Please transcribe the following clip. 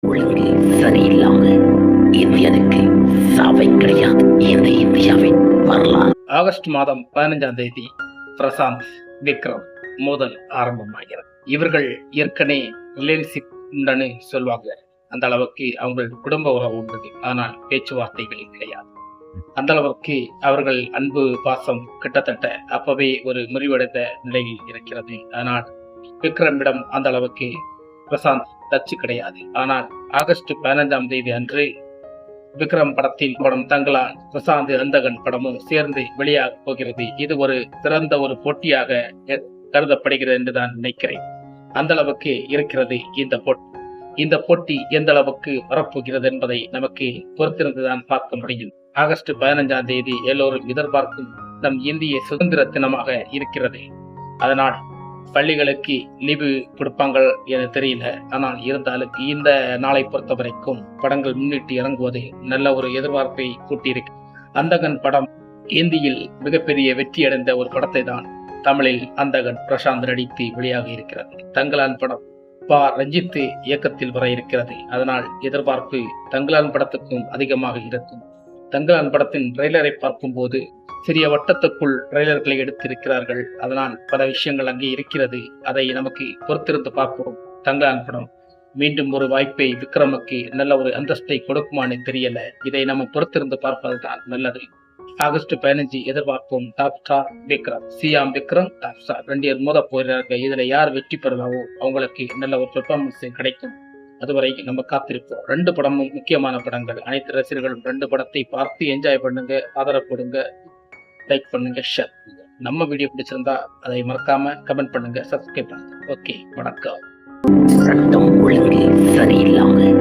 ஒழுங்கு சரியில்லாம இந்தியனுக்கு சாவை கிடையாது. இந்த இந்தியாவின் வரலாறு. ஆகஸ்ட் மாதம் 15ஆம் தேதி பிரசாந்த் விக்ரம் மோதல் ஆரம்பமாகிறது. இவர்கள் ஏற்கனவே ரிலேஷன்ஷிப் உண்டுன்னு சொல்லுவாங்க. அந்த அளவுக்கு அவங்களுக்கு குடும்ப உறவு உள்ளது. ஆனால் பேச்சுவார்த்தைகள் கிடையாது. அந்த அளவுக்கு அவர்கள் அன்பு பாசம் கிட்டத்தட்ட அப்பவே ஒரு முறிவடைந்த நிலையில் இருக்கிறது. ஆனால் விக்ரமிடம் அந்த அளவுக்கு பிரசாந்த் டச்சு கிடையாது. ஆனால் ஆகஸ்ட் 15ஆம் தேதி அன்று விக்ரம் படத்தின் படம் தங்களான் பிரசாந்த் அந்தகன் படமும் சேர்ந்து வெளியாக போகிறது. இது ஒரு சிறந்த ஒரு போட்டியாக கருதப்படுகிறது என்று நான் நினைக்கிறேன். அந்த அளவுக்கு இருக்கிறது இந்த போட்டி எந்த அளவுக்கு வரப்போகிறது என்பதை நமக்கு பொறுத்திருந்துதான் பார்க்க முடியும். ஆகஸ்ட் 15ஆம் தேதி எல்லோரும் எதிர்பார்க்கும் நம் இந்திய சுதந்திர தினமாக இருக்கிறது. அதனால் பள்ளிகளுக்கு லீவு கொடுப்பாங்க என தெரியல. ஆனால் இருந்தாலும் இந்த நாளை பொறுத்த வரைக்கும் படங்கள் முன்னிட்டு இறங்குவது நல்ல ஒரு எதிர்பார்ப்பை கூட்டியிருக்கு. அந்தகன் படம் இந்தியில் மிகப்பெரிய வெற்றி அடைந்த ஒரு படத்தை தான் தமிழில் அந்தகன் பிரசாந்த் நடித்து வெளியாக இருக்கிறது. தங்கலான் படம் ரஞ்சித் இயக்கத்தில் வர இருக்கிறது. அதனால் எதிர்பார்ப்பு தங்கலான் படத்துக்கும் அதிகமாக இருக்கும். தங்கலான் படத்தின் ட்ரெய்லரை பார்க்கும் போது சிறிய வட்டத்துக்குள் ட்ரெய்லர்களை எடுத்திருக்கிறார்கள். அதனால் பல விஷயங்கள் அங்கே இருக்கிறது. அதை நமக்கு பொறுத்திருந்து பார்ப்போம். தங்கலான் படம் மீண்டும் ஒரு வாய்ப்பை விக்ரமுக்கு நல்ல ஒரு அந்தஸ்தை கொடுக்குமான்னு தெரியல. இதை நம்ம பொறுத்திருந்து பார்ப்பதுதான் நல்லது. ஆகஸ்ட் 15 எதிர்பார்ப்போம். Top star Vikram, Chiyaan Vikram, top star 2 பேர் மோத போகிறார்கள். இதுல யார் வெற்றி பெறுவாவோ அவங்களுக்கு நல்ல ஒரு பெர்ஃபார்மன்ஸ் கிடைக்கும். அதுவரை நம்ம காத்திருப்போம். 2 படமும் முக்கியமான படங்கள். அனைத்து ரசிகர்களும் 2 படத்தை பார்த்து என்ஜாய் பண்ணுங்க, ஆதரவு கொடுங்க, லைக் பண்ணுங்க, ஷேர் பண்ணுங்க. நம்ம வீடியோ பிடிச்சிருந்தா அதை மறக்காம கமெண்ட் பண்ணுங்க, சப்ஸ்கிரைப் பண்ணுங்க. ஓகே, வணக்கம். சட்டம் ஒழுங்கு சரியில்லாம